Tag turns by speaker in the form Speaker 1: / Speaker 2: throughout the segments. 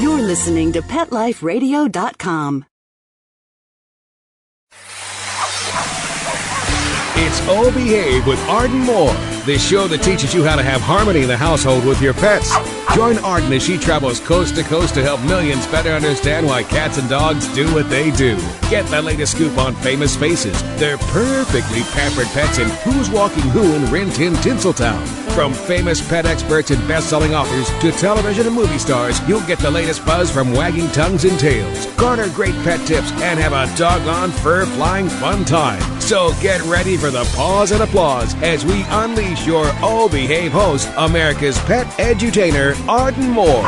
Speaker 1: You're listening to PetLifeRadio.com.
Speaker 2: It's Oh Behave with Arden Moore, the show that teaches you how to have harmony in the household with your pets. Join Arden as she travels coast to coast to help millions better understand why cats and dogs do what they do. Get the latest scoop on famous faces, their perfectly pampered pets, and who's walking who in Rin Tin Tinseltown. From famous pet experts and best-selling authors to television and movie stars, you'll get the latest buzz from wagging tongues and tails. Garner great pet tips and have a doggone fur-flying fun time. So get ready for the pause and applause as we unleash your Oh Behave host, America's pet edutainer, Arden Moore.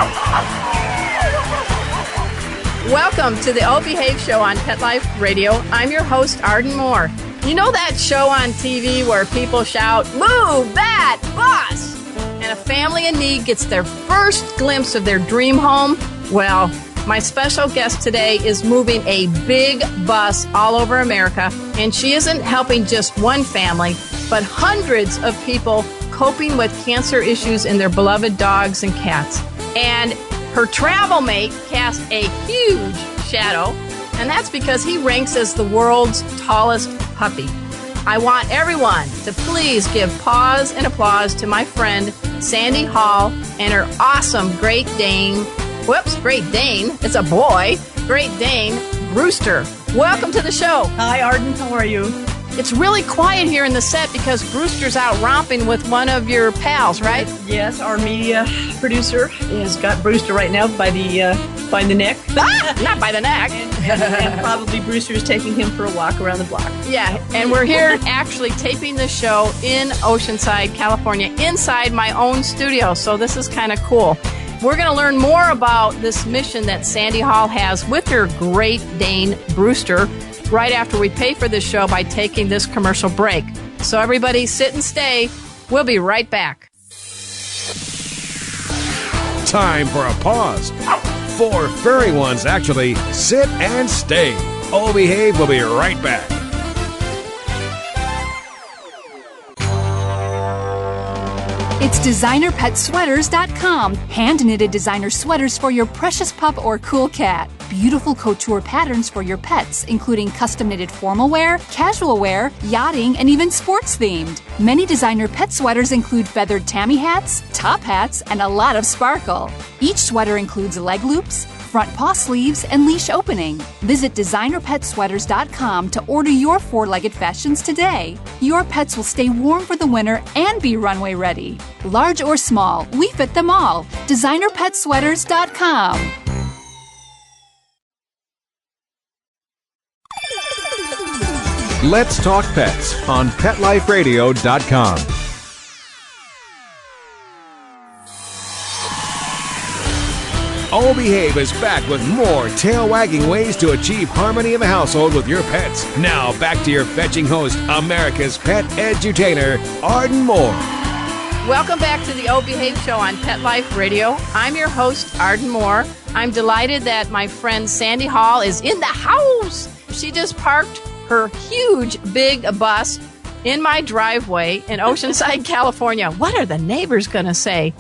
Speaker 3: Welcome to the Oh Behave show on Pet Life Radio. I'm your host, Arden Moore. You know that show on TV where people shout, "Move that bus!" and a family in need gets their first glimpse of their dream home? Well, my special guest today is moving a big bus all over America, and she isn't helping just one family, but hundreds of people coping with cancer issues in their beloved dogs and cats. And her travel mate cast a huge shadow, and that's because he ranks as the world's tallest puppy. I want everyone to please give pause and applause to my friend Sandy Hall and her awesome Great Dane. Great Dane. It's a boy. Great Dane, Brewster. Welcome to the show.
Speaker 4: Hi, Arden. How are you?
Speaker 3: It's really quiet here in the set because Brewster's out romping with one of your pals, right?
Speaker 4: Yes, our media producer has got Brewster right now by the neck.
Speaker 3: Not by the neck.
Speaker 4: And probably Brewster's taking him for a walk around the block.
Speaker 3: Yeah, and we're here actually taping the show in Oceanside, California, inside my own studio, so this is kind of cool. We're going to learn more about this mission that Sandy Hall has with her Great Dane, Brewster, right after we pay for this show by taking this commercial break. So everybody sit and stay. We'll be right back.
Speaker 2: Time for a pause. 4 furry ones, actually. Sit and stay. Oh Behave will be right back.
Speaker 5: It's DesignerPetSweaters.com. Hand-knitted designer sweaters for your precious pup or cool cat. Beautiful couture patterns for your pets, including custom-knitted formal wear, casual wear, yachting, and even sports-themed. Many designer pet sweaters include feathered tammy hats, top hats, and a lot of sparkle. Each sweater includes leg loops, front paw sleeves, and leash opening. Visit DesignerPetSweaters.com to order your 4-legged fashions today. Your pets will stay warm for the winter and be runway ready. Large or small, we fit them all. DesignerPetSweaters.com.
Speaker 2: Let's Talk Pets on PetLifeRadio.com. Oh Behave is back with more tail-wagging ways to achieve harmony in the household with your pets. Now, back to your fetching host, America's pet edutainer, Arden Moore.
Speaker 3: Welcome back to the Oh Behave show on Pet Life Radio. I'm your host, Arden Moore. I'm delighted that my friend Sandy Hall is in the house. She just parked her huge, big bus in my driveway in Oceanside, California. What are the neighbors going to say?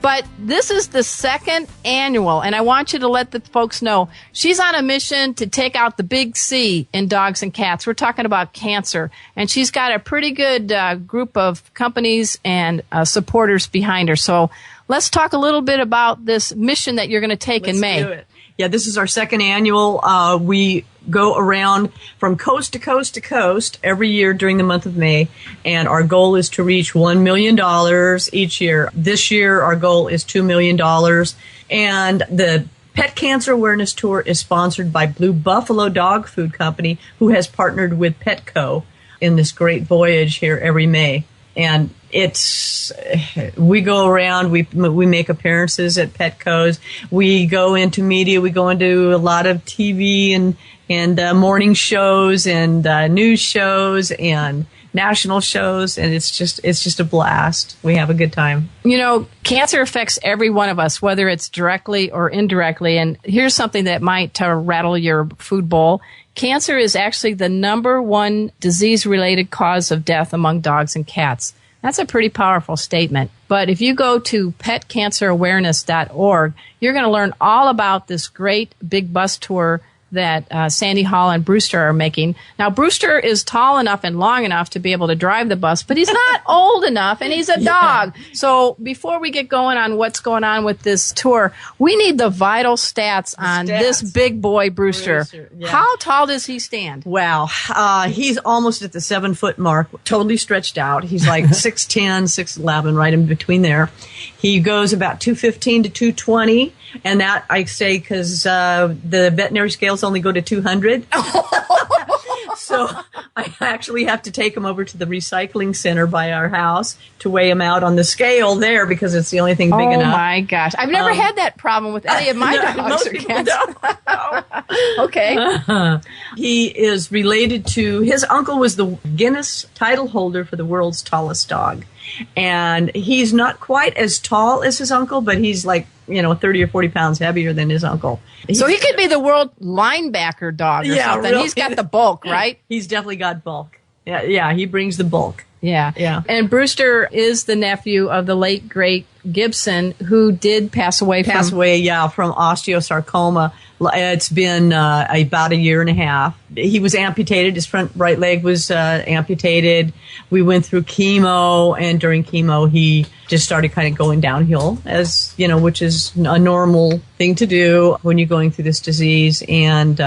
Speaker 3: But this is the second annual, and I want you to let the folks know she's on a mission to take out the big C in dogs and cats. We're talking about cancer, and she's got a pretty good group of companies and supporters behind her. So let's talk a little bit about this mission that you're going to take in May.
Speaker 4: Let's do it. Yeah, this is our second annual. We go around from coast to coast to coast every year during the month of May, and our goal is to reach $1 million each year. This year, our goal is $2 million, and the Pet Cancer Awareness Tour is sponsored by Blue Buffalo Dog Food Company, who has partnered with Petco in this great voyage here every May. And we go around, we make appearances at Petco's, we go into media, we go into a lot of TV and morning shows and news shows and national shows, and it's just a blast. We have a good time.
Speaker 3: You know, cancer affects every one of us, whether it's directly or indirectly. And here's something that might rattle your food bowl. Cancer is actually the number one disease-related cause of death among dogs and cats. That's a pretty powerful statement. But if you go to petcancerawareness.org, you're going to learn all about this great big bus tour that Sandy Hall and Brewster are making. Now, Brewster is tall enough and long enough to be able to drive the bus, but he's not old enough, and he's a dog. So before we get going on what's going on with this tour, we need the vital stats on this big boy Brewster.
Speaker 4: Yeah.
Speaker 3: How tall does he stand?
Speaker 4: Wow. He's almost at the 7-foot mark, totally stretched out. He's like 6'10", 6'11", right in between there. He goes about 215 to 220, and that I say because the veterinary scales only go to 200. So I actually have to take him over to the recycling center by our house to weigh him out on the scale there because it's the only thing big enough.
Speaker 3: Oh, my gosh. I've never had that problem with any of my dogs or cats. Okay.
Speaker 4: He is related to, his uncle was the Guinness title holder for the world's tallest dog. And he's not quite as tall as his uncle, but he's like, 30 or 40 pounds heavier than his uncle.
Speaker 3: So he could be the world linebacker dog or something.
Speaker 4: Really.
Speaker 3: He's got the bulk, right?
Speaker 4: He's definitely got bulk. Yeah, he brings the bulk.
Speaker 3: Yeah. And Brewster is the nephew of the late, great Gibson, who did pass away from
Speaker 4: osteosarcoma. It's been about a year and a half. He was amputated. His front right leg was amputated. We went through chemo, and during chemo, he just started kind of going downhill, as which is a normal thing to do when you're going through this disease. And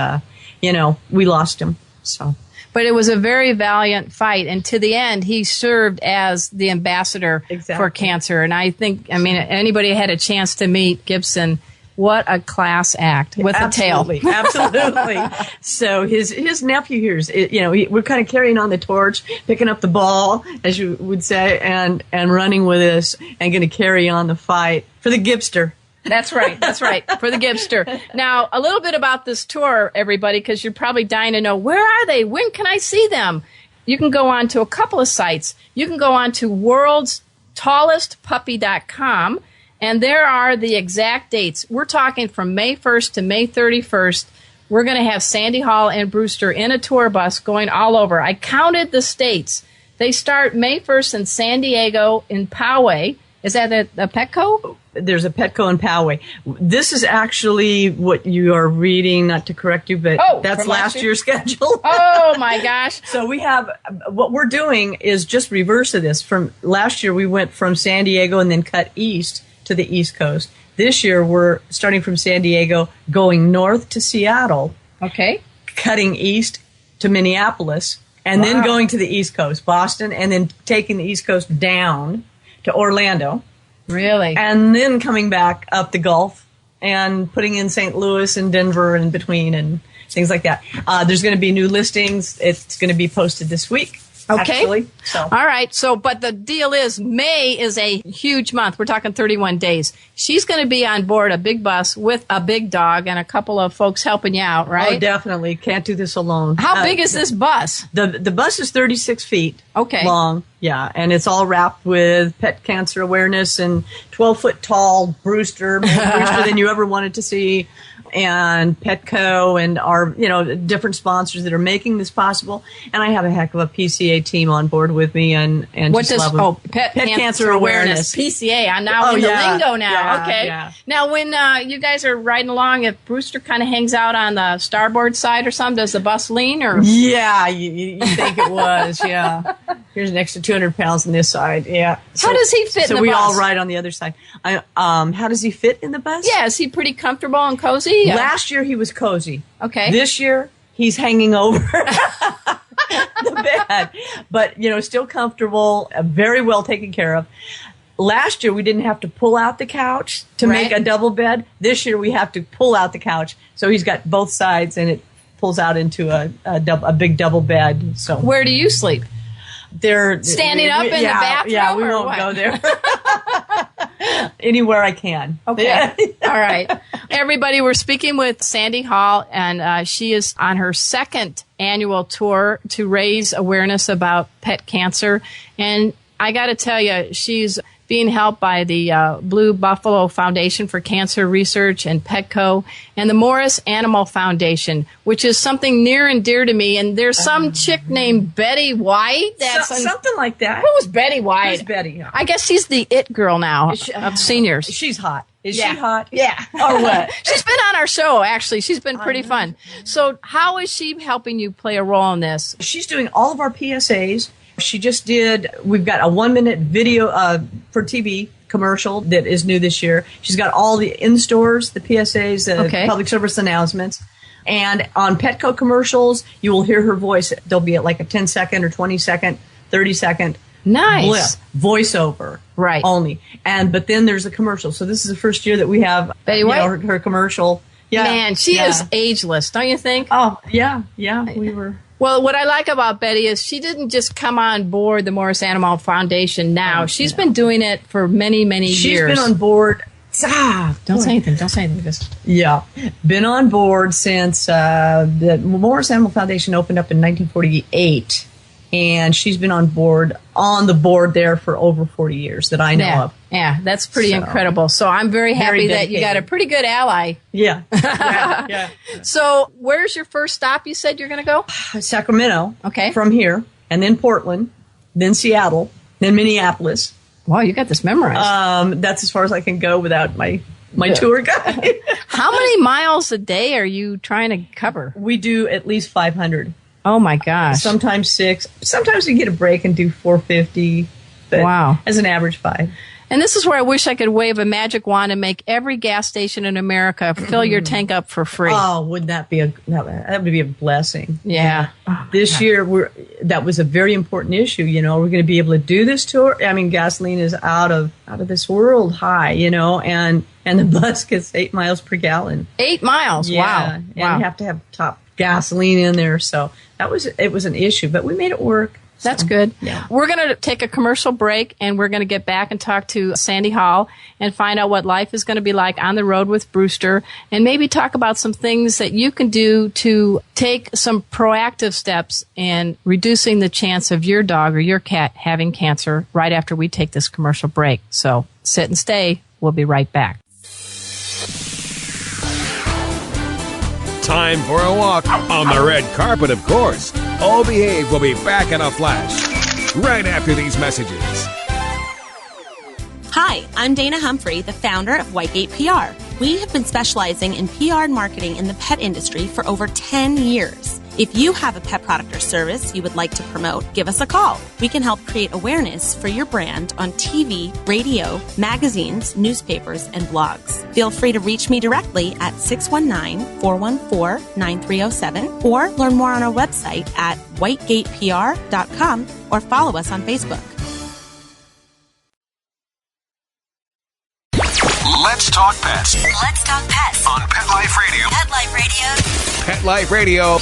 Speaker 4: we lost him. So.
Speaker 3: But it was a very valiant fight. And to the end, he served as the ambassador for cancer. And I think, anybody had a chance to meet Gibson, what a class act with a tail.
Speaker 4: Absolutely. So his nephew here is, we're kind of carrying on the torch, picking up the ball, as you would say, and running with us and going to carry on the fight for the Gibster.
Speaker 3: That's right, for the Gibster. Now, a little bit about this tour, everybody, because you're probably dying to know, where are they? When can I see them? You can go on to a couple of sites. You can go on to worldstallestpuppy.com, and there are the exact dates. We're talking from May 1st to May 31st. We're going to have Sandy Hall and Brewster in a tour bus going all over. I counted the states. They start May 1st in San Diego, in Poway. Is that a Petco?
Speaker 4: There's a Petco in Poway. This is actually what you are reading, not to correct you, but that's last year's schedule.
Speaker 3: Oh, my gosh.
Speaker 4: So we have, what we're doing is just reverse of this. From last year, we went from San Diego and then cut east to the East Coast. This year, we're starting from San Diego, going north to Seattle.
Speaker 3: Okay.
Speaker 4: Cutting east to Minneapolis, and then going to the East Coast, Boston, and then taking the East Coast down to Orlando.
Speaker 3: Really?
Speaker 4: And then coming back up the Gulf and putting in St. Louis and Denver in between and things like that. There's going to be new listings. It's going to be posted this week.
Speaker 3: Okay.
Speaker 4: Actually, so.
Speaker 3: All right. So, but the deal is May is a huge month. We're talking 31 days. She's going to be on board a big bus with a big dog and a couple of folks helping you out, right?
Speaker 4: Oh, definitely. Can't do this alone.
Speaker 3: How big is this bus?
Speaker 4: The bus is 36 feet
Speaker 3: long.
Speaker 4: Yeah. And it's all wrapped with pet cancer awareness and 12-foot tall Brewster, more Brewster than you ever wanted to see. And Petco and our, different sponsors that are making this possible. And I have a heck of a PCA team on board with me and
Speaker 3: what does Pet Cancer Awareness PCA? I'm now in the lingo now.
Speaker 4: Yeah,
Speaker 3: okay.
Speaker 4: Yeah.
Speaker 3: Now, when you guys are riding along, if Brewster kind of hangs out on the starboard side or something, does the bus lean or?
Speaker 4: Yeah, you think it was. Yeah. Here's an extra 200 pounds on this side. Yeah.
Speaker 3: How does he fit in the bus? So
Speaker 4: we all ride on the other side. How does he fit in the bus?
Speaker 3: Yeah, is he pretty comfortable and cozy?
Speaker 4: Last year he was cozy.
Speaker 3: Okay.
Speaker 4: This year he's hanging over the bed, but still comfortable, very well taken care of. Last year we didn't have to pull out the couch to make a double bed. This year we have to pull out the couch, so he's got both sides, and it pulls out into a big double bed. So
Speaker 3: where do you sleep?
Speaker 4: They're
Speaker 3: standing up in the bathroom.
Speaker 4: Yeah, we won't go there. Anywhere I can.
Speaker 3: Okay. Yeah. All right. Everybody, we're speaking with Sandy Hall, and she is on her second annual tour to raise awareness about pet cancer. And I got to tell you, she's being helped by the Blue Buffalo Foundation for Cancer Research and Petco and the Morris Animal Foundation, which is something near and dear to me. And there's some chick named Betty White.
Speaker 4: Something like that.
Speaker 3: Who was Betty White?
Speaker 4: Who's Betty? Yeah.
Speaker 3: I guess she's the it girl now of seniors.
Speaker 4: She's hot. Is
Speaker 3: Yeah.
Speaker 4: she hot?
Speaker 3: Yeah.
Speaker 4: Or what?
Speaker 3: She's been on our show, actually. She's been pretty fun. So how is she helping you play a role in this?
Speaker 4: She's doing all of our PSAs. She just we've got a 1-minute video for TV commercial that is new this year. She's got all the in-stores, the PSAs, the public service announcements. And on Petco commercials, you will hear her voice. There'll be like a 10-second or 20-second, 30-second
Speaker 3: Nice.
Speaker 4: blip, voiceover.
Speaker 3: Right.
Speaker 4: Only. But then there's a commercial. So this is the first year that we have
Speaker 3: Betty White?
Speaker 4: her commercial. Yeah.
Speaker 3: Man, she is ageless, don't you think?
Speaker 4: Oh, yeah. We were.
Speaker 3: Well, what I like about Betty is she didn't just come on board the Morris Animal Foundation now. She's been doing it for many, many years.
Speaker 4: She's been on board.
Speaker 3: Don't say anything. Don't say anything. Just
Speaker 4: Been on board since the Morris Animal Foundation opened up in 1948. And she's been on the board there for over 40 years that I know of.
Speaker 3: Yeah, that's pretty incredible. So I'm very happy that you got a pretty good ally.
Speaker 4: Yeah.
Speaker 3: So where's your first stop you said you're going to go?
Speaker 4: Sacramento.
Speaker 3: Okay.
Speaker 4: From here. And then Portland. Then Seattle. Then Minneapolis.
Speaker 3: Wow, you got this memorized.
Speaker 4: That's as far as I can go without my tour guide.
Speaker 3: How many miles a day are you trying to cover?
Speaker 4: We do at least 500.
Speaker 3: Oh, my gosh.
Speaker 4: Sometimes 6. Sometimes we get a break and do 450. But
Speaker 3: wow.
Speaker 4: As an average 5.
Speaker 3: And this is where I wish I could wave a magic wand and make every gas station in America fill your tank up for free.
Speaker 4: Oh, wouldn't that be that would be a blessing.
Speaker 3: Yeah.
Speaker 4: This year, that was a very important issue. We're going to be able to do this tour. I mean, gasoline is out of this world high, and the bus gets 8 miles per gallon.
Speaker 3: 8 miles.
Speaker 4: Yeah.
Speaker 3: Wow.
Speaker 4: And you have to have top gasoline in there. So it was an issue, but we made it work.
Speaker 3: That's good.
Speaker 4: Yeah.
Speaker 3: We're going to take a commercial break, and we're going to get back and talk to Sandy Hall and find out what life is going to be like on the road with Brewster, and maybe talk about some things that you can do to take some proactive steps in reducing the chance of your dog or your cat having cancer right after we take this commercial break. So sit and stay. We'll be right back.
Speaker 2: Time for a walk on the red carpet, of course. All Behave will be back in a flash right after these messages.
Speaker 6: Hi, I'm Dana Humphrey, the founder of Whitegate PR. We have been specializing in PR and marketing in the pet industry for over 10 years. If you have a pet product or service you would like to promote, give us a call. We can help create awareness for your brand on TV, radio, magazines, newspapers, and blogs. Feel free to reach me directly at 619-414-9307 or learn more on our website at whitegatepr.com or follow us on Facebook.
Speaker 2: Let's talk pets
Speaker 7: Let's talk pets
Speaker 2: on Pet Life Radio.
Speaker 7: Pet Life Radio.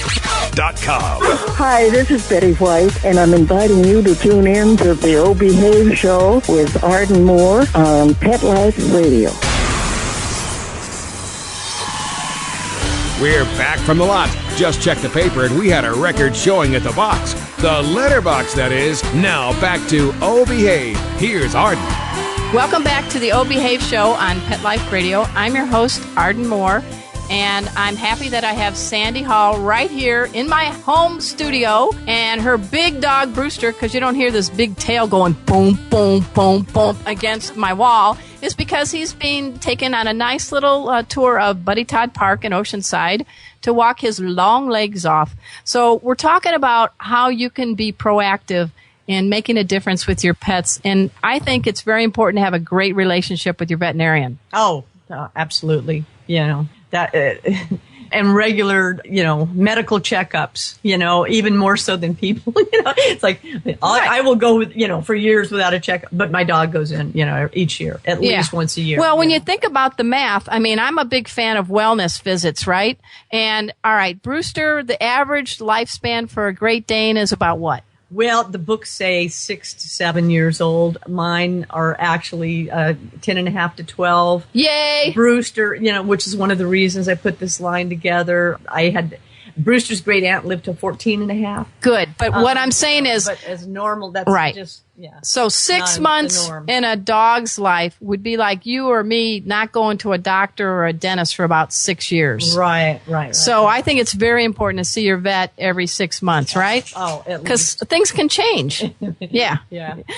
Speaker 2: PetLifeRadio.com.
Speaker 8: Hi, this is Betty White, and I'm inviting you to tune in to the O Behave Show with Arden Moore on Pet Life Radio.
Speaker 2: We're back from the lot. Just checked the paper, and we had a record showing at the box. The letterbox, that is. Now back to O Behave. Here's Arden.
Speaker 3: Welcome back to the O Behave Show on Pet Life Radio. I'm your host, Arden Moore, and I'm happy that I have Sandy Hall right here in my home studio, and her big dog, Brewster, because you don't hear this big tail going boom, boom, boom, boom against my wall, is because he's being taken on a nice little tour of Buddy Todd Park in Oceanside to walk his long legs off. So we're talking about how you can be proactive in making a difference with your pets. And I think it's very important to have a great relationship with your veterinarian.
Speaker 4: Oh, absolutely. That and regular, medical checkups, even more so than people, it's like I will go with, for years without a checkup, but my dog goes in, each year, at least once a year.
Speaker 3: Well, when you think about the math, I mean, I'm a big fan of wellness visits, right? And all right, Brewster, the average lifespan for a Great Dane is about what?
Speaker 4: Well, the books say 6 to 7 years old. Mine are actually 10 and a half to 12.
Speaker 3: Yay!
Speaker 4: Brewster, which is one of the reasons I put this line together. I had Brewster's great aunt lived to 14 and a half.
Speaker 3: Good. But what I'm saying is...
Speaker 4: But as normal, that's
Speaker 3: right.
Speaker 4: just, yeah.
Speaker 3: So 6 months in a dog's life would be like you or me not going to a doctor or a dentist for about 6 years.
Speaker 4: Right.
Speaker 3: So I think it's very important to see your vet every 6 months, right?
Speaker 4: Oh,
Speaker 3: because things can change. Yeah.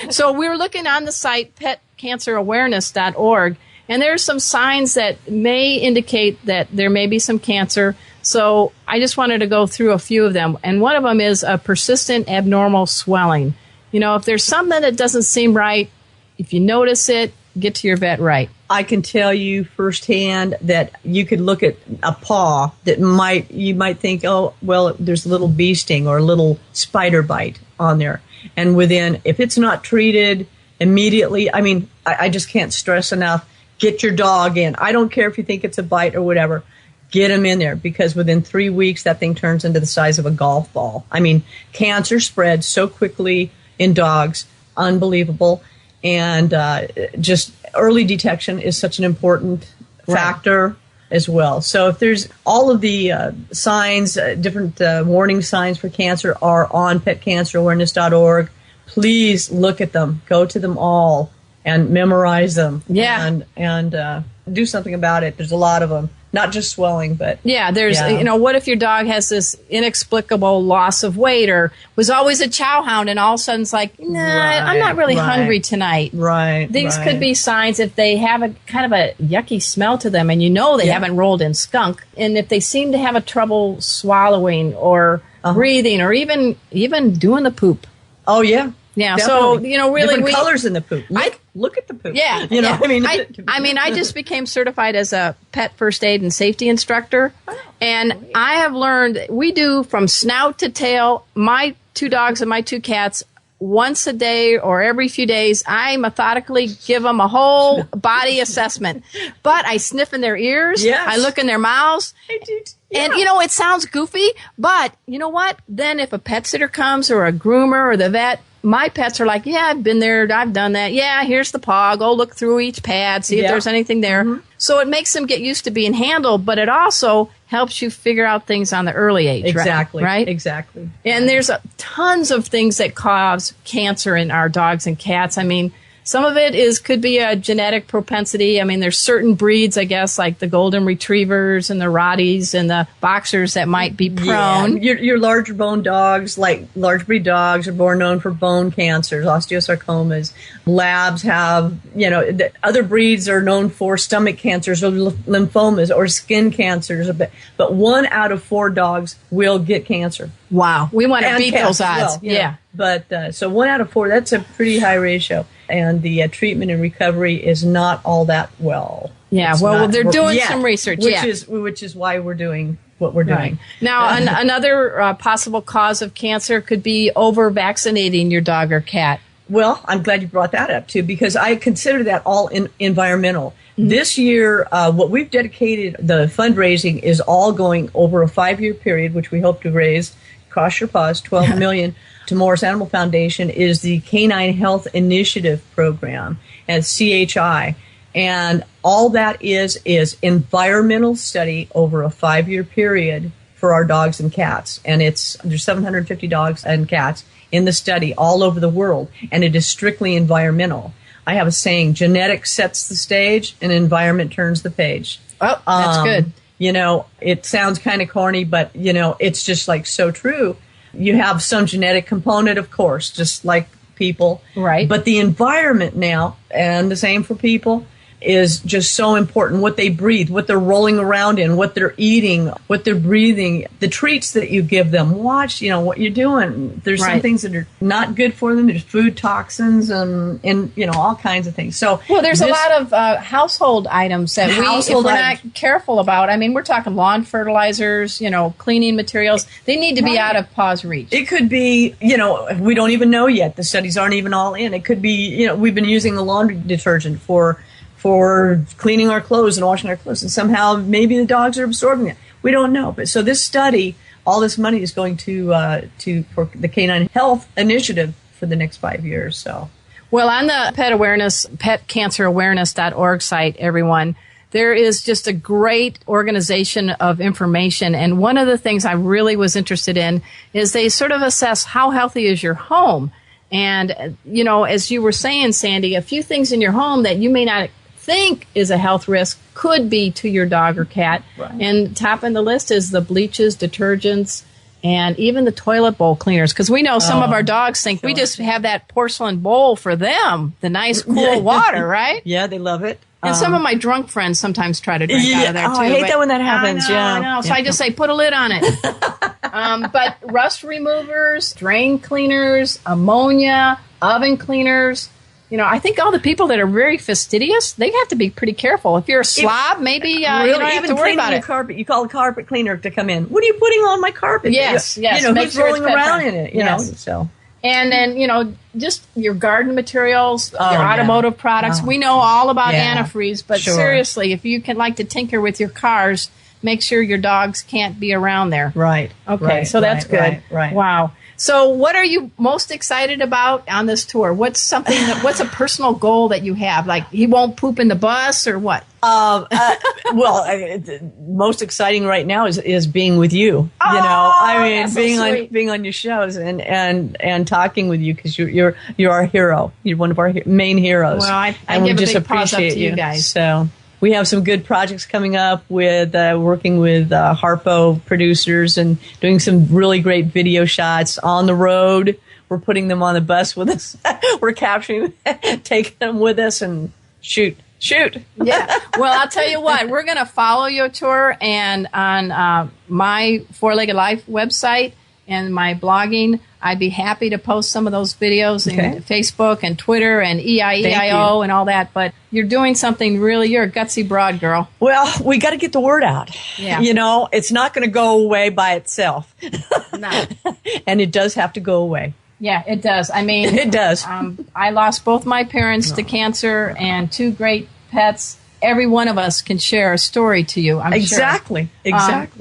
Speaker 3: So we were looking on the site, petcancerawareness.org, and there's some signs that may indicate that there may be some cancer. So I just wanted to go through a few of them. And one of them is a persistent abnormal swelling. You know, if there's something that doesn't seem right, if you notice it, get to your vet right.
Speaker 4: I can tell you firsthand that you could look at a paw that you might think, oh, well, there's a little bee sting or a little spider bite on there. And if it's not treated immediately, I mean, I just can't stress enough, get your dog in. I don't care if you think it's a bite or whatever. Get him in there, because within 3 weeks, that thing turns into the size of a golf ball. I mean, cancer spreads so quickly in dogs, unbelievable. And just early detection is such an important factor as well. So if there's all of the signs, different warning signs for cancer are on petcancerawareness.org. Please look at them. Go to them all and memorize them.
Speaker 3: Yeah.
Speaker 4: And do something about it. There's a lot of them. Not just swelling, but...
Speaker 3: Yeah, what if your dog has this inexplicable loss of weight or was always a chow hound and all of a sudden it's like, nah, I'm not really hungry tonight.
Speaker 4: Right.
Speaker 3: These could be signs if they have a kind of a yucky smell to them and you know they haven't rolled in skunk. And if they seem to have a trouble swallowing or breathing or even doing the poop.
Speaker 4: Oh, yeah.
Speaker 3: Yeah,
Speaker 4: definitely.
Speaker 3: So, really...
Speaker 4: Different colors in the poop. Look at the poop.
Speaker 3: Yeah. I just became certified as a pet first aid and safety instructor. And I have learned, we do from snout to tail, my 2 dogs and my 2 cats, once a day or every few days, I methodically give them a whole body assessment. But I sniff in their ears.
Speaker 4: Yes.
Speaker 3: I look in their mouths.
Speaker 4: I do. Yeah.
Speaker 3: And, it sounds goofy, but you know what? Then if a pet sitter comes or a groomer or the vet, my pets are like, yeah, I've been there. I've done that. Yeah, here's the paw. Go look through each pad, see if there's anything there. Mm-hmm. So it makes them get used to being handled, but it also helps you figure out things on the early age.
Speaker 4: Exactly.
Speaker 3: Right?
Speaker 4: Exactly.
Speaker 3: And there's tons of things that cause cancer in our dogs and cats. I mean, some of it could be a genetic propensity. I mean, there's certain breeds, I guess, like the golden retrievers and the Rotties and the boxers that might be prone.
Speaker 4: Yeah. Your larger bone dogs, like large breed dogs, are more known for bone cancers, osteosarcomas. Labs have, other breeds are known for stomach cancers or lymphomas or skin cancers. But 1 out of 4 dogs will get cancer.
Speaker 3: Wow. We want to beat those odds.
Speaker 4: Well, yeah. But so 1 out of 4, that's a pretty high ratio. And the treatment and recovery is not all that well.
Speaker 3: Yeah, they're doing some research.
Speaker 4: Which is why we're doing what we're doing.
Speaker 3: Right. Now, another possible cause of cancer could be over-vaccinating your dog or cat.
Speaker 4: Well, I'm glad you brought that up, too, because I consider that all environmental. Mm-hmm. This year, what we've dedicated, the fundraising is all going over a 5-year period, which we hope to raise, cross your paws, $12 million. To Morris Animal Foundation is the Canine Health Initiative Program at CHI. And all that is environmental study over a 5-year period for our dogs and cats. And there's 750 dogs and cats in the study all over the world. And it is strictly environmental. I have a saying, genetics sets the stage and environment turns the page.
Speaker 3: Oh, that's good.
Speaker 4: It sounds kind of corny, but, it's just like so true. You have some genetic component, of course, just like people.
Speaker 3: Right.
Speaker 4: But the environment now, and the same for people, is just so important. What they breathe, what they're rolling around in, what they're eating, what they're breathing, the treats that you give them. Watch, what you're doing. There's some things that are not good for them. There's food toxins and all kinds of things. So
Speaker 3: there's a lot of household items that if we're not careful about. I mean, we're talking lawn fertilizers, cleaning materials. They need to be out of paw's reach.
Speaker 4: It could be, we don't even know yet. The studies aren't even all in. It could be, we've been using the laundry detergent for cleaning our clothes and washing our clothes, and somehow maybe the dogs are absorbing it. We don't know. But so this study, all this money is going to for the Canine Health Initiative for the next 5 years. So,
Speaker 3: well, on the petcancerawareness.org site, everyone, there is just a great organization of information. And one of the things I really was interested in is they sort of assess how healthy is your home. And, you know, as you were saying, Sandy, a few things in your home that you may not think is a health risk could be to your dog or cat. Right. And top on the list is the bleaches, detergents, and even the toilet bowl cleaners. Because we know some of our dogs think we just have that porcelain bowl for them, the nice, cool water, right?
Speaker 4: Yeah, they love it.
Speaker 3: And some of my drunk friends sometimes try to drink out of there, too.
Speaker 4: I hate that when that happens.
Speaker 3: I know. So I just say, put a lid on it. But rust removers, drain cleaners, ammonia, oven cleaners. You know, I think all the people that are very fastidious, they have to be pretty careful. If you're a slob, maybe you don't have to worry about it.
Speaker 4: Carpet, you call a carpet cleaner to come in. What are you putting on my carpet?
Speaker 3: Yes.
Speaker 4: You know,
Speaker 3: Make
Speaker 4: who's
Speaker 3: sure
Speaker 4: rolling around in it? You know, so.
Speaker 3: And then, you know, just your garden materials, your automotive products. We know all about antifreeze, but seriously, if you can like to tinker with your cars, make sure your dogs can't be around there.
Speaker 4: Right.
Speaker 3: Okay, so that's good.
Speaker 4: Right.
Speaker 3: Wow. So what are you most excited about on this tour? What's a personal goal that you have? Like he won't poop in the bus or what?
Speaker 4: Most exciting right now is being with you.
Speaker 3: Oh,
Speaker 4: you know, I mean,
Speaker 3: so
Speaker 4: being on your shows and talking with you because you're our hero. You're one of our main heroes.
Speaker 3: Well, I give a big paws up to you guys.
Speaker 4: So we have some good projects coming up with working with Harpo producers and doing some really great video shots on the road. We're putting them on the bus with us. We're capturing, taking them with us and shoot.
Speaker 3: Yeah. Well, I'll tell you what, we're going to follow your tour, and on my Four-Legged Life website and my blogging, I'd be happy to post some of those videos in Facebook and Twitter and EIEIO and all that. But you're doing something really, you're a gutsy broad, girl.
Speaker 4: Well, we got to get the word out.
Speaker 3: Yeah.
Speaker 4: You know, it's not going to go away by itself.
Speaker 3: No.
Speaker 4: And it does have to go away.
Speaker 3: Yeah, it does. I mean,
Speaker 4: it does.
Speaker 3: I lost both my parents to cancer and two great pets. Every one of us can share a story to you, I'm
Speaker 4: sure. Exactly.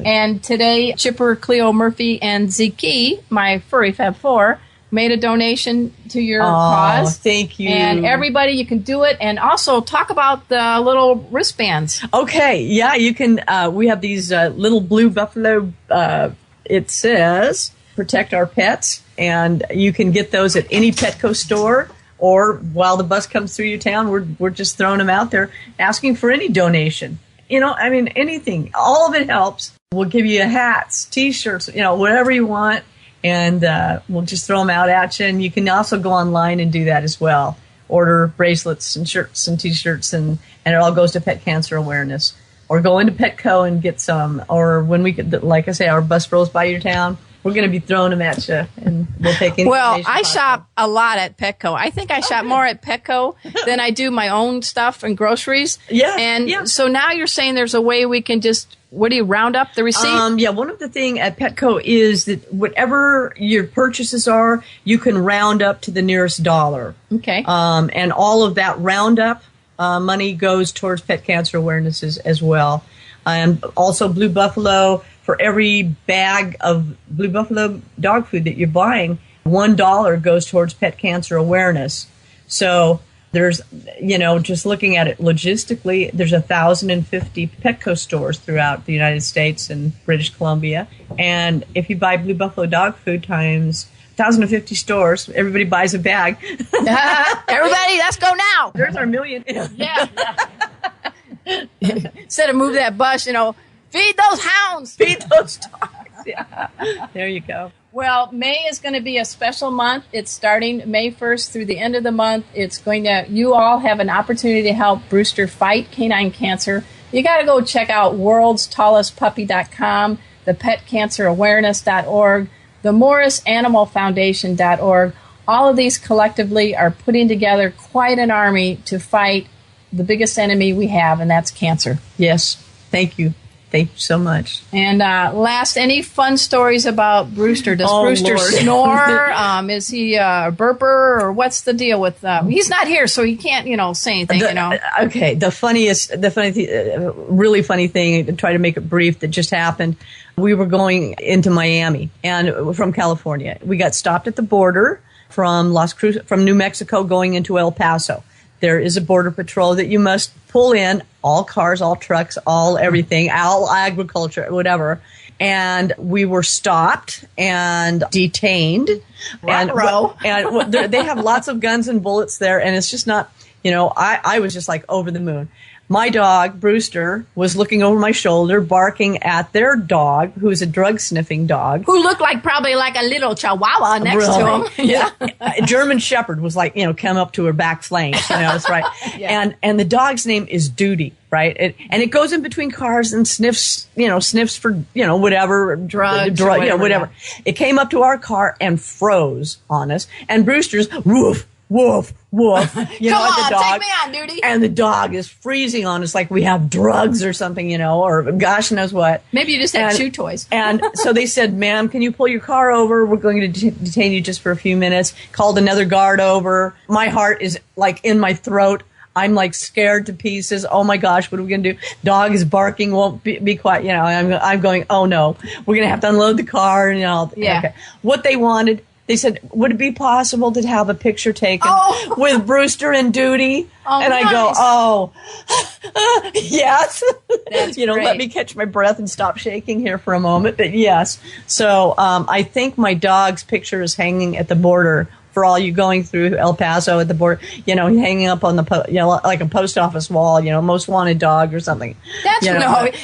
Speaker 3: And today, Chipper, Cleo, Murphy, and Zeke, my furry Fab 4, made a donation to your cause.
Speaker 4: Thank you.
Speaker 3: And everybody, you can do it. And also talk about the little wristbands.
Speaker 4: Okay. Yeah, you can. We have these little blue buffalo, it says, protect our pets. And you can get those at any Petco store. Or while the bus comes through your town, we're just throwing them out there, asking for any donation. You know, I mean, anything. All of it helps. We'll give you hats, T-shirts, you know, whatever you want. And we'll just throw them out at you. And you can also go online and do that as well. Order bracelets and shirts and T-shirts, and it all goes to Pet Cancer Awareness. Or go into Petco and get some. Or when we, like I say, our bus rolls by your town, we're going to be throwing them at you, and we'll take any.
Speaker 3: Well, I shop a lot at Petco. I think I shop more at Petco than I do my own stuff and groceries.
Speaker 4: Yeah.
Speaker 3: And so now you're saying there's a way we can just, what do you, round up the receipt?
Speaker 4: Yeah, one of the things at Petco is that whatever your purchases are, you can round up to the nearest dollar.
Speaker 3: Okay.
Speaker 4: And all of that roundup money goes towards Pet Cancer Awareness as well. And also Blue Buffalo. For every bag of Blue Buffalo dog food that you're buying, $1 goes towards Pet Cancer Awareness. So there's, you know, just looking at it logistically, there's 1,050 Petco stores throughout the United States and British Columbia. And if you buy Blue Buffalo dog food times 1,050 stores, everybody buys a bag.
Speaker 3: Everybody, let's go now.
Speaker 4: There's our million.
Speaker 3: Yeah. Instead of move that bus, you know, feed those hounds.
Speaker 4: Feed those dogs. Yeah. There you go.
Speaker 3: Well, May is going to be a special month. It's starting May 1st through the end of the month. It's going to, you all have an opportunity to help Brewster fight canine cancer. You got to go check out worldstallestpuppy.com, the petcancerawareness.org, the morrisanimalfoundation.org. All of these collectively are putting together quite an army to fight the biggest enemy we have, and that's cancer.
Speaker 4: Yes. Thank you. Thank you so much.
Speaker 3: And last, any fun stories about Brewster? Does Brewster snore? Is he a burper, or what's the deal with? He's not here, so he can't, say anything.
Speaker 4: Okay. Really funny thing. To try to make it brief, that just happened. We were going into Miami, and from California, we got stopped at the border from New Mexico, going into El Paso. there is a border patrol that you must pull in, all cars, all trucks, all everything, all agriculture, whatever. And we were stopped and detained. And they have lots of guns and bullets there, and it's just not, I was just like over the moon. My dog, Brewster, was looking over my shoulder, barking at their dog, who's a drug-sniffing dog.
Speaker 3: Who looked probably like a little chihuahua next to him.
Speaker 4: Yeah. German Shepherd was like, come up to her back flanks, that's right. Yeah. And the dog's name is Duty, right? And it goes in between cars and sniffs for, whatever.
Speaker 3: Drugs,
Speaker 4: whatever. It came up to our car and froze on us. And Brewster's, woof, woof, woof.
Speaker 3: Come on,
Speaker 4: the dog,
Speaker 3: take me on, Duty.
Speaker 4: And the dog is freezing on us like we have drugs or something, or gosh knows what.
Speaker 3: Maybe you just had chew toys.
Speaker 4: And so they said, ma'am, can you pull your car over? We're going to detain you just for a few minutes. Called another guard over. My heart is like in my throat. I'm like scared to pieces. Oh my gosh, what are we going to do? Dog is barking, won't be quiet. I'm going, oh no, we're going to have to unload the car. Yeah. Okay. What they wanted, they said, would it be possible to have a picture taken with Brewster and Duty?
Speaker 3: Oh,
Speaker 4: and
Speaker 3: nice.
Speaker 4: I go, yes.
Speaker 3: That's great.
Speaker 4: Let me catch my breath and stop shaking here for a moment. But yes. So I think my dog's picture is hanging at the border for all you going through El Paso at the border, hanging up on the, like a post office wall, most wanted dog or something.
Speaker 3: That's, you know what?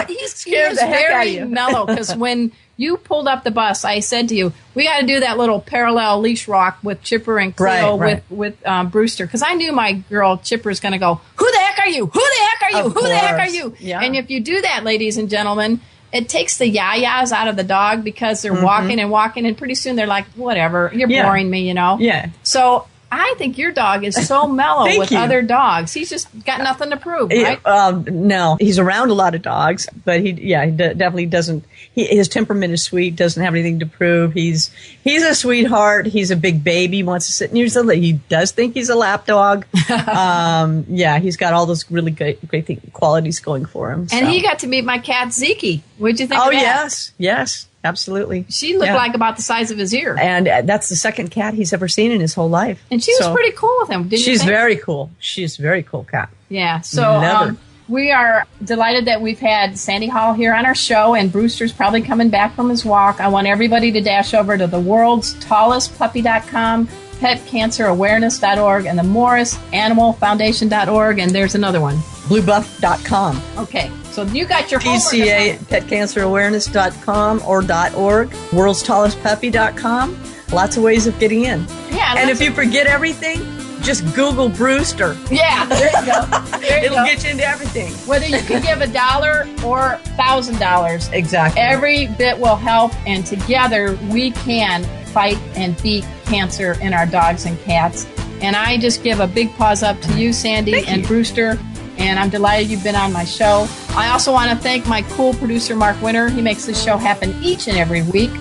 Speaker 3: He's very
Speaker 4: you.
Speaker 3: mellow, because when you pulled up the bus, I said to you, we got to do that little parallel leash walk with Chipper and Cleo with Brewster, because I knew my girl Chipper's going to go, who the heck are you? Who the heck are you? Who the heck are you?
Speaker 4: Yeah.
Speaker 3: And if you do that, ladies and gentlemen, it takes the yayas out of the dog, because they're walking, and pretty soon they're like, whatever, you're boring me,
Speaker 4: Yeah.
Speaker 3: So I think your dog is so mellow with other dogs. He's just got nothing to prove, right?
Speaker 4: No, he's around a lot of dogs, but he definitely doesn't. His temperament is sweet. Doesn't have anything to prove. He's a sweetheart. He's a big baby. Wants to sit near somebody. He does think he's a lap dog. He's got all those really great qualities going for him.
Speaker 3: And he got to meet my cat Zeke. What'd you think of that?
Speaker 4: Yes, absolutely.
Speaker 3: She looked like about the size of his ear.
Speaker 4: And that's the second cat he's ever seen in his whole life.
Speaker 3: And she was pretty cool with him, didn't you think?
Speaker 4: She's very cool. She's a very cool cat.
Speaker 3: Yeah. So we are delighted that we've had Sandy Hall here on our show, and Brewster's probably coming back from his walk. I want everybody to dash over to the worldstallestpuppy.com, petcancerawareness.org, and the morrisanimalfoundation.org, and there's another one.
Speaker 4: bluebuff.com.
Speaker 3: Okay, so you got your homework.
Speaker 4: PCA, petcancerawareness.com or .org, worldstallestpuppy.com. Lots of ways of getting in.
Speaker 3: Yeah,
Speaker 4: and if you forget everything, just Google Brewster.
Speaker 3: Yeah, there you go.
Speaker 4: It'll get you into everything.
Speaker 3: Whether you can give $1 or $1,000.
Speaker 4: Exactly.
Speaker 3: Every bit will help, and together we can fight and beat cancer in our dogs and cats. And I just give a big paws up to you, Sandy and Brewster. And I'm delighted you've been on my show. I also want to thank my cool producer, Mark Winter. He makes this show happen each and every week.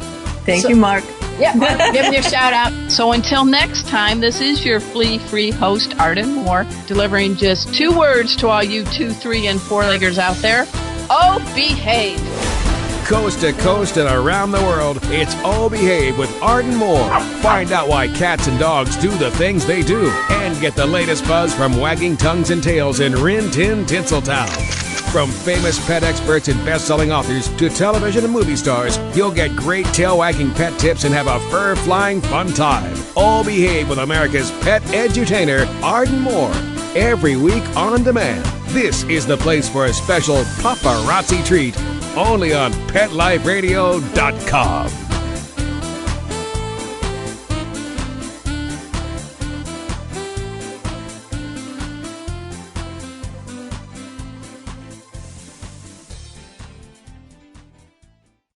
Speaker 4: Thank you, Mark.
Speaker 3: Yeah, give him your shout out. So until next time, this is your flea-free host, Arden Moore, delivering just 2 words to all you 2, 3, and 4-leggers out there. Oh, behave.
Speaker 2: Coast to coast and around the world, it's Oh Behave with Arden Moore. Find out why cats and dogs do the things they do, and get the latest buzz from wagging tongues and tails in Rin Tin Tinseltown. From famous pet experts and best-selling authors to television and movie stars, you'll get great tail-wagging pet tips and have a fur-flying fun time. All Behave with America's pet edutainer, Arden Moore. Every week on demand. This is the place for a special paparazzi treat. Only on PetLifeRadio.com.